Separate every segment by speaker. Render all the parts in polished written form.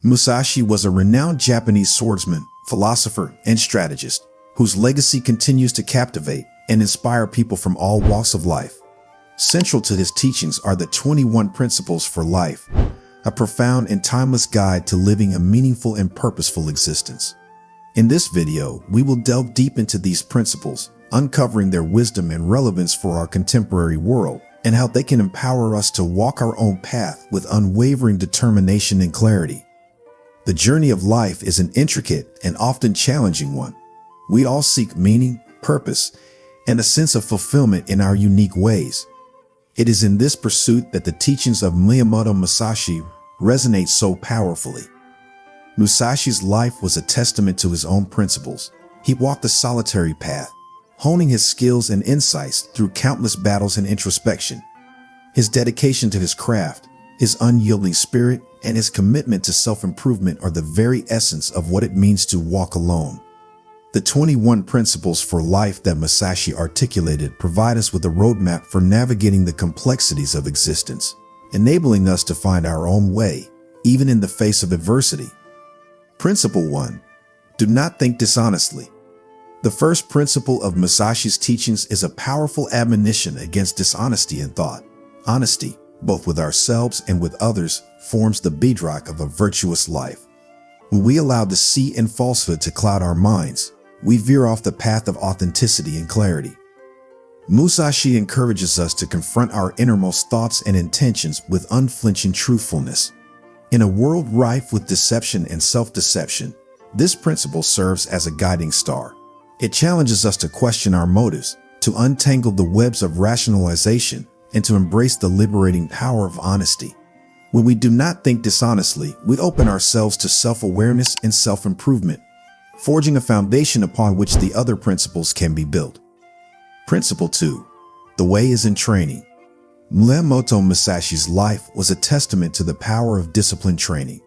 Speaker 1: Musashi was a renowned Japanese swordsman, philosopher, and strategist, whose legacy continues to captivate and inspire people from all walks of life. Central to his teachings are the 21 Principles for Life, a profound and timeless guide to living a meaningful and purposeful existence. In this video, we will delve deep into these principles, uncovering their wisdom and relevance for our contemporary world, and how they can empower us to walk our own path with unwavering determination and clarity. The journey of life is an intricate and often challenging one. We all seek meaning, purpose, and a sense of fulfillment in our unique ways. It is in this pursuit that the teachings of Miyamoto Musashi resonate so powerfully. Musashi's life was a testament to his own principles. He walked a solitary path, honing his skills and insights through countless battles and introspection. His dedication to his craft, his unyielding spirit, and his commitment to self-improvement are the very essence of what it means to walk alone. The 21 Principles for Life that Musashi articulated provide us with a roadmap for navigating the complexities of existence, enabling us to find our own way, even in the face of adversity. Principle 1. Do not think dishonestly. The first principle of Musashi's teachings is a powerful admonition against dishonesty in thought. Honesty, both with ourselves and with others, forms the bedrock of a virtuous life. When we allow deceit and falsehood to cloud our minds, we veer off the path of authenticity and clarity. Musashi encourages us to confront our innermost thoughts and intentions with unflinching truthfulness. In a world rife with deception and self-deception, this principle serves as a guiding star. It challenges us to question our motives, to untangle the webs of rationalization, and to embrace the liberating power of honesty. When we do not think dishonestly, we open ourselves to self-awareness and self-improvement, forging a foundation upon which the other principles can be built. Principle 2. The way is in training. Miyamoto Musashi's life was a testament to the power of disciplined training.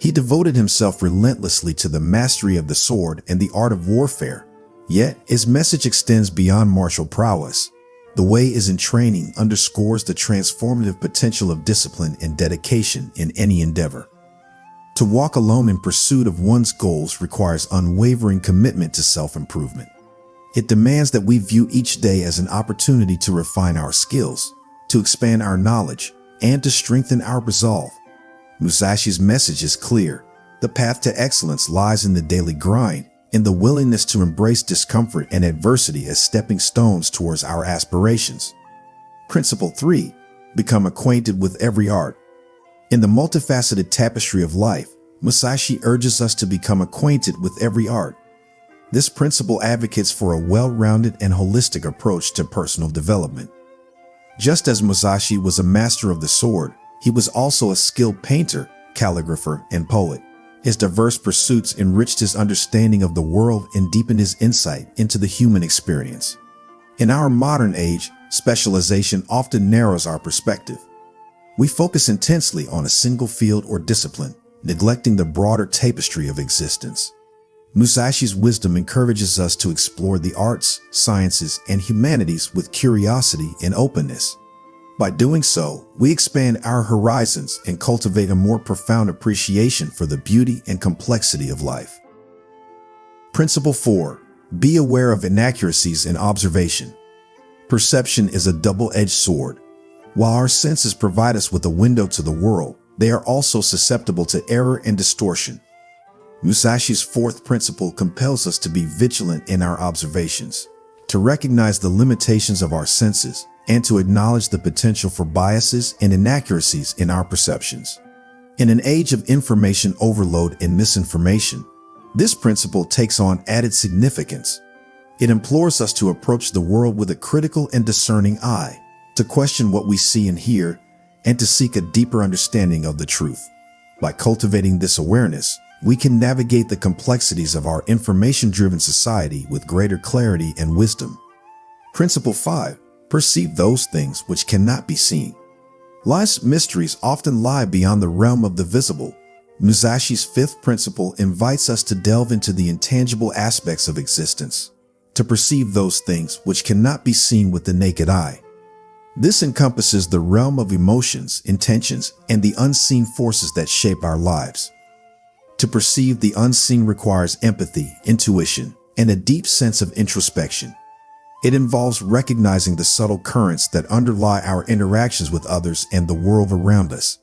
Speaker 1: He devoted himself relentlessly to the mastery of the sword and the art of warfare, yet his message extends beyond martial prowess. The way is in training underscores the transformative potential of discipline and dedication in any endeavor. To walk alone in pursuit of one's goals requires unwavering commitment to self-improvement. It demands that we view each day as an opportunity to refine our skills, to expand our knowledge, and to strengthen our resolve. Musashi's message is clear. The path to excellence lies in the daily grind, in the willingness to embrace discomfort and adversity as stepping stones towards our aspirations. Principle 3. Become acquainted with every art. In the multifaceted tapestry of life, Musashi urges us to become acquainted with every art. This principle advocates for a well-rounded and holistic approach to personal development. Just as Musashi was a master of the sword, he was also a skilled painter, calligrapher, and poet. His diverse pursuits enriched his understanding of the world and deepened his insight into the human experience. In our modern age, specialization often narrows our perspective. We focus intensely on a single field or discipline, neglecting the broader tapestry of existence. Musashi's wisdom encourages us to explore the arts, sciences, and humanities with curiosity and openness. By doing so, we expand our horizons and cultivate a more profound appreciation for the beauty and complexity of life. Principle 4. Be aware of inaccuracies in observation. Perception is a double-edged sword. While our senses provide us with a window to the world, they are also susceptible to error and distortion. Musashi's fourth principle compels us to be vigilant in our observations, to recognize the limitations of our senses, and to acknowledge the potential for biases and inaccuracies in our perceptions. In an age of information overload and misinformation, this principle takes on added significance. It implores us to approach the world with a critical and discerning eye, to question what we see and hear, and to seek a deeper understanding of the truth. By cultivating this awareness, we can navigate the complexities of our information-driven society with greater clarity and wisdom. Principle 5. Perceive those things which cannot be seen. Life's mysteries often lie beyond the realm of the visible. Musashi's fifth principle invites us to delve into the intangible aspects of existence, to perceive those things which cannot be seen with the naked eye. This encompasses the realm of emotions, intentions, and the unseen forces that shape our lives. To perceive the unseen requires empathy, intuition, and a deep sense of introspection. It involves recognizing the subtle currents that underlie our interactions with others and the world around us.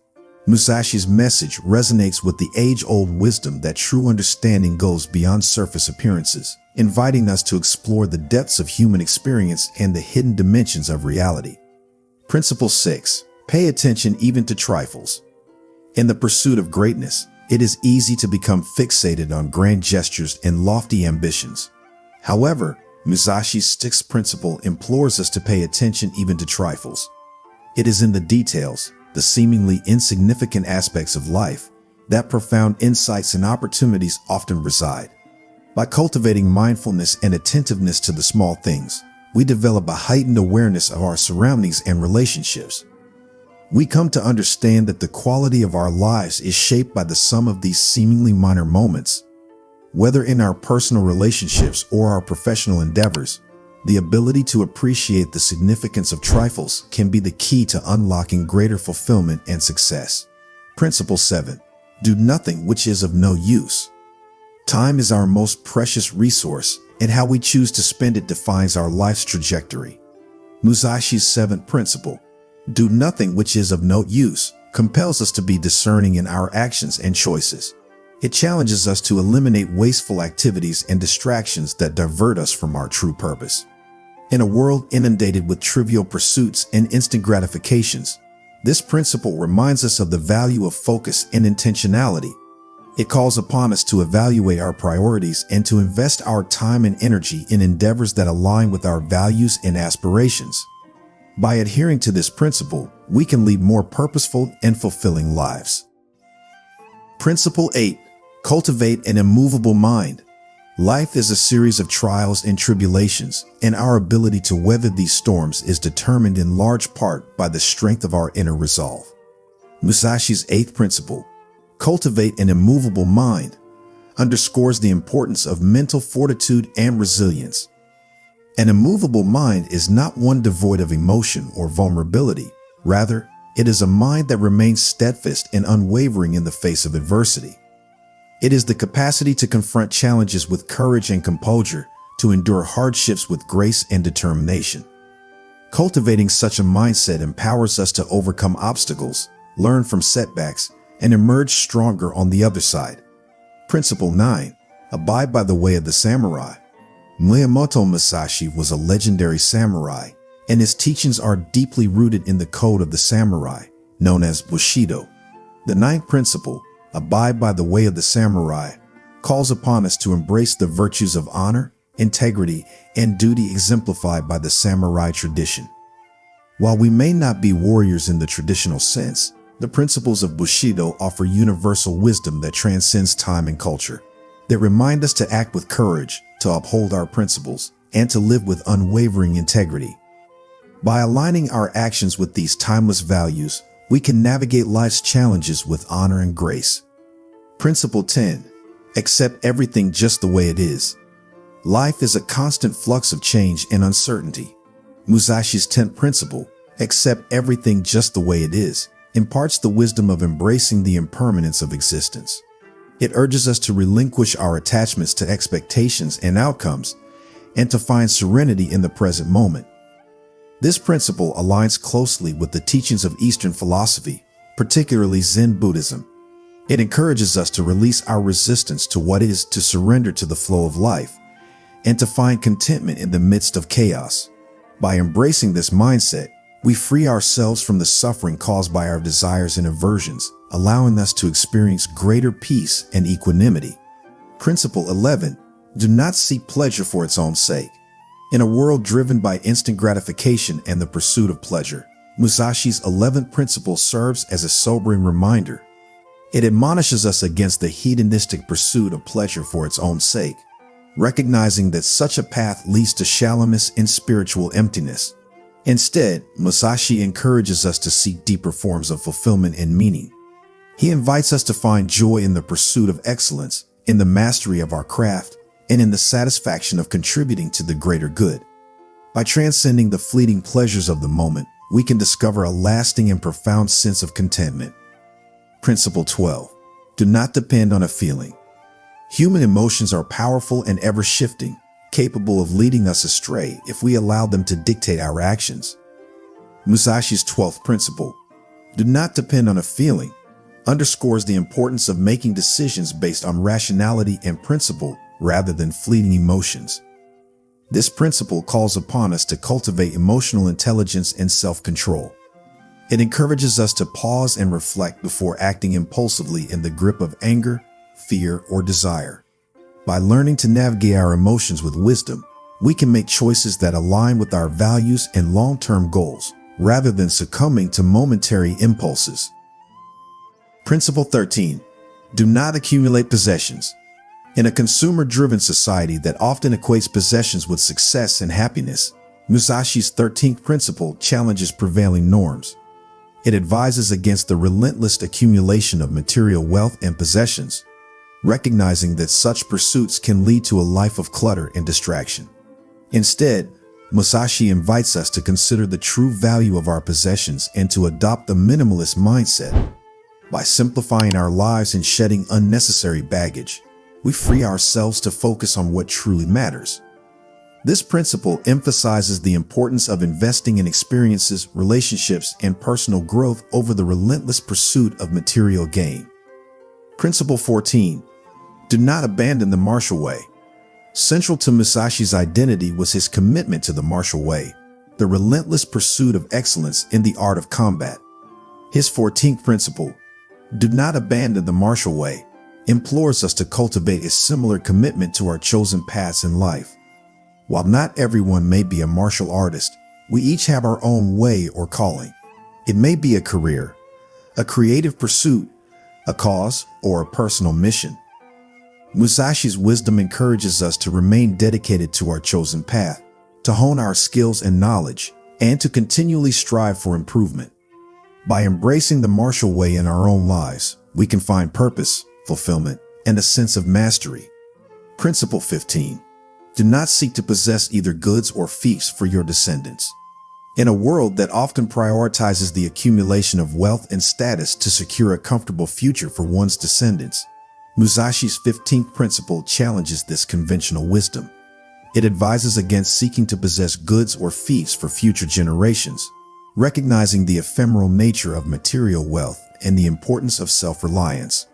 Speaker 1: Musashi's message resonates with the age-old wisdom that true understanding goes beyond surface appearances, inviting us to explore the depths of human experience and the hidden dimensions of reality. Principle 6. Pay attention even to trifles. In the pursuit of greatness, it is easy to become fixated on grand gestures and lofty ambitions. However, Musashi's sixth principle implores us to pay attention even to trifles. It is in the details, the seemingly insignificant aspects of life, that profound insights and opportunities often reside. By cultivating mindfulness and attentiveness to the small things, we develop a heightened awareness of our surroundings and relationships. We come to understand that the quality of our lives is shaped by the sum of these seemingly minor moments. Whether in our personal relationships or our professional endeavors, the ability to appreciate the significance of trifles can be the key to unlocking greater fulfillment and success. Principle 7. Do nothing which is of no use. Time is our most precious resource, and how we choose to spend it defines our life's trajectory. Musashi's seventh principle, do nothing which is of no use, compels us to be discerning in our actions and choices. It challenges us to eliminate wasteful activities and distractions that divert us from our true purpose. In a world inundated with trivial pursuits and instant gratifications, this principle reminds us of the value of focus and intentionality. It calls upon us to evaluate our priorities and to invest our time and energy in endeavors that align with our values and aspirations. By adhering to this principle, we can lead more purposeful and fulfilling lives. Principle 8. Cultivate an immovable mind. Life is a series of trials and tribulations, and our ability to weather these storms is determined in large part by the strength of our inner resolve. Musashi's eighth principle, cultivate an immovable mind, underscores the importance of mental fortitude and resilience. An immovable mind is not one devoid of emotion or vulnerability. Rather, it is a mind that remains steadfast and unwavering in the face of adversity. It is the capacity to confront challenges with courage and composure, to endure hardships with grace and determination. Cultivating such a mindset empowers us to overcome obstacles, learn from setbacks, and emerge stronger on the other side. Principle 9. Abide by the way of the samurai. Miyamoto Musashi was a legendary samurai, and his teachings are deeply rooted in the code of the samurai, known as Bushido. The ninth principle, abide by the way of the samurai, calls upon us to embrace the virtues of honor, integrity, and duty exemplified by the samurai tradition. While we may not be warriors in the traditional sense, the principles of Bushido offer universal wisdom that transcends time and culture. They remind us to act with courage, to uphold our principles, and to live with unwavering integrity. By aligning our actions with these timeless values, we can navigate life's challenges with honor and grace. Principle 10. Accept everything just the way it is. Life is a constant flux of change and uncertainty. Musashi's 10th principle, accept everything just the way it is, imparts the wisdom of embracing the impermanence of existence. It urges us to relinquish our attachments to expectations and outcomes, and to find serenity in the present moment. This principle aligns closely with the teachings of Eastern philosophy, particularly Zen Buddhism. It encourages us to release our resistance to what is, to surrender to the flow of life, and to find contentment in the midst of chaos. By embracing this mindset, we free ourselves from the suffering caused by our desires and aversions, allowing us to experience greater peace and equanimity. Principle 11. Do not seek pleasure for its own sake. In a world driven by instant gratification and the pursuit of pleasure, Musashi's 11th principle serves as a sobering reminder. It admonishes us against the hedonistic pursuit of pleasure for its own sake, recognizing that such a path leads to shallowness and spiritual emptiness. Instead, Musashi encourages us to seek deeper forms of fulfillment and meaning. He invites us to find joy in the pursuit of excellence, in the mastery of our craft, and in the satisfaction of contributing to the greater good. By transcending the fleeting pleasures of the moment, we can discover a lasting and profound sense of contentment. Principle 12. Do not depend on a feeling. Human emotions are powerful and ever-shifting, capable of leading us astray if we allow them to dictate our actions. Musashi's 12th principle, do not depend on a feeling, underscores the importance of making decisions based on rationality and principle rather than fleeting emotions. This principle calls upon us to cultivate emotional intelligence and self-control. It encourages us to pause and reflect before acting impulsively in the grip of anger, fear, or desire. By learning to navigate our emotions with wisdom, we can make choices that align with our values and long-term goals, rather than succumbing to momentary impulses. Principle 13. Do not accumulate possessions. In a consumer-driven society that often equates possessions with success and happiness, Musashi's 13th principle challenges prevailing norms. It advises against the relentless accumulation of material wealth and possessions, recognizing that such pursuits can lead to a life of clutter and distraction. Instead, Musashi invites us to consider the true value of our possessions and to adopt the minimalist mindset. By simplifying our lives and shedding unnecessary baggage, we free ourselves to focus on what truly matters. This principle emphasizes the importance of investing in experiences, relationships, and personal growth over the relentless pursuit of material gain. Principle 14. Do not abandon the martial way. Central to Musashi's identity was his commitment to the martial way, the relentless pursuit of excellence in the art of combat. His 14th principle, do not abandon the martial way, implores us to cultivate a similar commitment to our chosen paths in life. While not everyone may be a martial artist, we each have our own way or calling. It may be a career, a creative pursuit, a cause, or a personal mission. Musashi's wisdom encourages us to remain dedicated to our chosen path, to hone our skills and knowledge, and to continually strive for improvement. By embracing the martial way in our own lives, we can find purpose, fulfillment, and a sense of mastery. Principle 15. Do not seek to possess either goods or fiefs for your descendants. In a world that often prioritizes the accumulation of wealth and status to secure a comfortable future for one's descendants, Musashi's 15th principle challenges this conventional wisdom. It advises against seeking to possess goods or fiefs for future generations, recognizing the ephemeral nature of material wealth and the importance of self-reliance.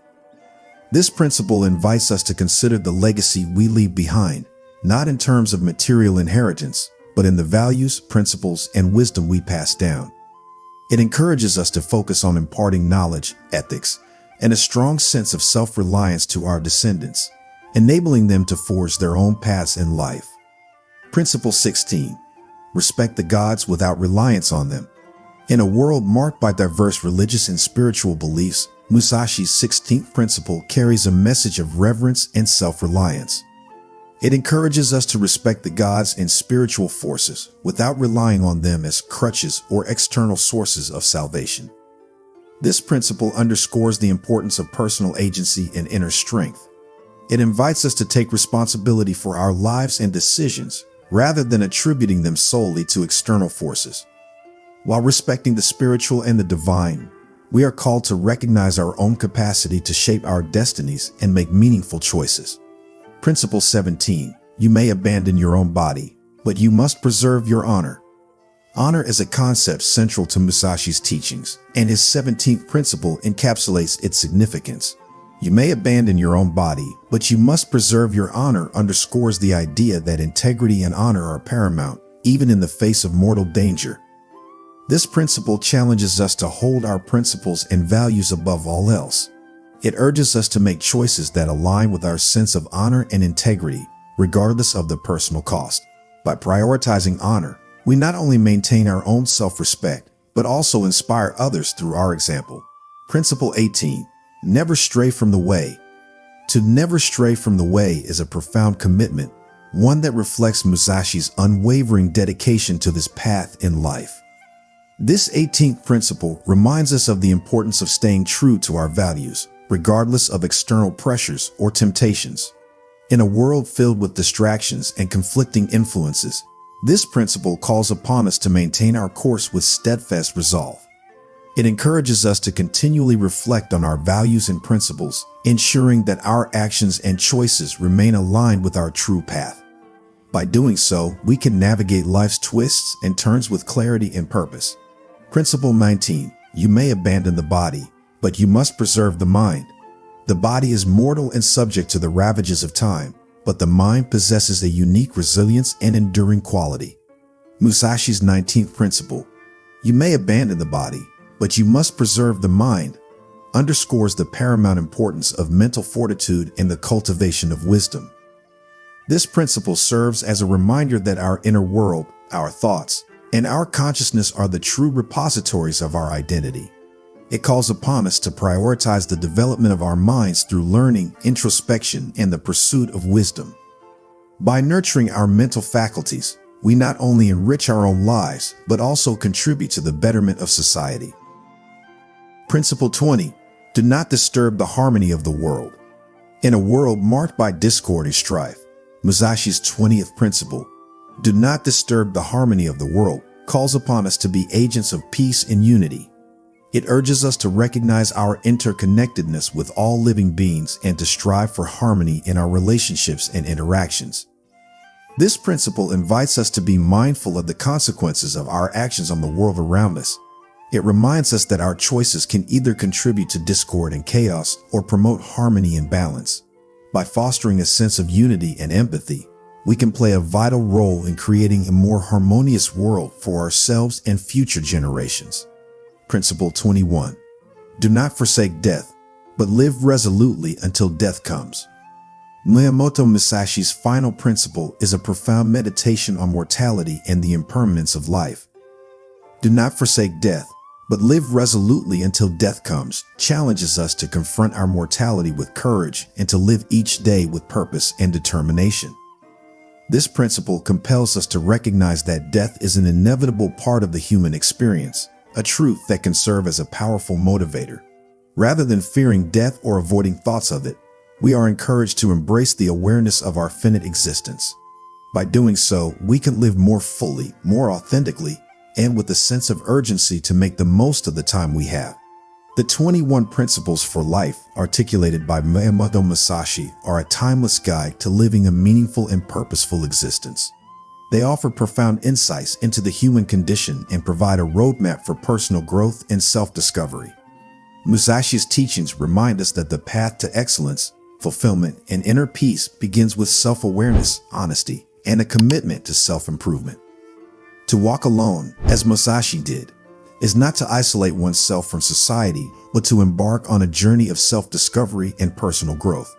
Speaker 1: This principle invites us to consider the legacy we leave behind, not in terms of material inheritance, but in the values, principles, and wisdom we pass down. It encourages us to focus on imparting knowledge, ethics, and a strong sense of self-reliance to our descendants, enabling them to forge their own paths in life. Principle 16. Respect the gods without reliance on them. In a world marked by diverse religious and spiritual beliefs, Musashi's 16th principle carries a message of reverence and self-reliance. It encourages us to respect the gods and spiritual forces without relying on them as crutches or external sources of salvation. This principle underscores the importance of personal agency and inner strength. It invites us to take responsibility for our lives and decisions rather than attributing them solely to external forces. While respecting the spiritual and the divine, we are called to recognize our own capacity to shape our destinies and make meaningful choices. Principle 17. You may abandon your own body, but you must preserve your honor. Honor is a concept central to Musashi's teachings, and his 17th principle encapsulates its significance. You may abandon your own body, but you must preserve your honor underscores the idea that integrity and honor are paramount, even in the face of mortal danger. This principle challenges us to hold our principles and values above all else. It urges us to make choices that align with our sense of honor and integrity, regardless of the personal cost. By prioritizing honor, we not only maintain our own self-respect, but also inspire others through our example. Principle 18. Never stray from the way. To never stray from the way is a profound commitment, one that reflects Musashi's unwavering dedication to this path in life. This 18th principle reminds us of the importance of staying true to our values, regardless of external pressures or temptations. In a world filled with distractions and conflicting influences, this principle calls upon us to maintain our course with steadfast resolve. It encourages us to continually reflect on our values and principles, ensuring that our actions and choices remain aligned with our true path. By doing so, we can navigate life's twists and turns with clarity and purpose. Principle 19. You may abandon the body, but you must preserve the mind. The body is mortal and subject to the ravages of time, but the mind possesses a unique resilience and enduring quality. Musashi's 19th principle, you may abandon the body, but you must preserve the mind, underscores the paramount importance of mental fortitude and the cultivation of wisdom. This principle serves as a reminder that our inner world, our thoughts, and our consciousness are the true repositories of our identity. It calls upon us to prioritize the development of our minds through learning, introspection, and the pursuit of wisdom. By nurturing our mental faculties, we not only enrich our own lives, but also contribute to the betterment of society. Principle 20. Do not disturb the harmony of the world. In a world marked by discord and strife, Musashi's 20th principle, do not disturb the harmony of the world, calls upon us to be agents of peace and unity. It urges us to recognize our interconnectedness with all living beings and to strive for harmony in our relationships and interactions. This principle invites us to be mindful of the consequences of our actions on the world around us. It reminds us that our choices can either contribute to discord and chaos or promote harmony and balance. By fostering a sense of unity and empathy, we can play a vital role in creating a more harmonious world for ourselves and future generations. Principle 21. Do not forsake death, but live resolutely until death comes. Miyamoto Musashi's final principle is a profound meditation on mortality and the impermanence of life. Do not forsake death, but live resolutely until death comes, challenges us to confront our mortality with courage and to live each day with purpose and determination. This principle compels us to recognize that death is an inevitable part of the human experience, a truth that can serve as a powerful motivator. Rather than fearing death or avoiding thoughts of it, we are encouraged to embrace the awareness of our finite existence. By doing so, we can live more fully, more authentically, and with a sense of urgency to make the most of the time we have. The 21 principles for life articulated by Miyamoto Musashi are a timeless guide to living a meaningful and purposeful existence. They offer profound insights into the human condition and provide a roadmap for personal growth and self-discovery. Musashi's teachings remind us that the path to excellence, fulfillment, and inner peace begins with self-awareness, honesty, and a commitment to self-improvement. To walk alone, as Musashi did, is not to isolate oneself from society, but to embark on a journey of self-discovery and personal growth.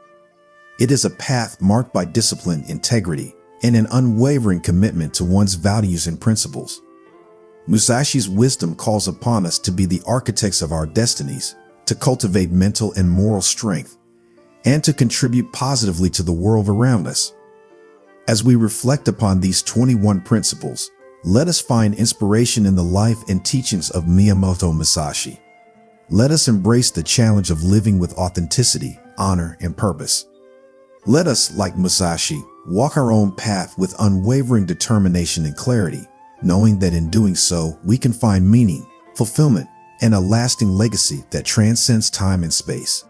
Speaker 1: It is a path marked by discipline, integrity, and an unwavering commitment to one's values and principles. Musashi's wisdom calls upon us to be the architects of our destinies, to cultivate mental and moral strength, and to contribute positively to the world around us. As we reflect upon these 21 principles, let us find inspiration in the life and teachings of Miyamoto Musashi. Let us embrace the challenge of living with authenticity, honor, and purpose. Let us, like Musashi, walk our own path with unwavering determination and clarity, knowing that in doing so, we can find meaning, fulfillment, and a lasting legacy that transcends time and space.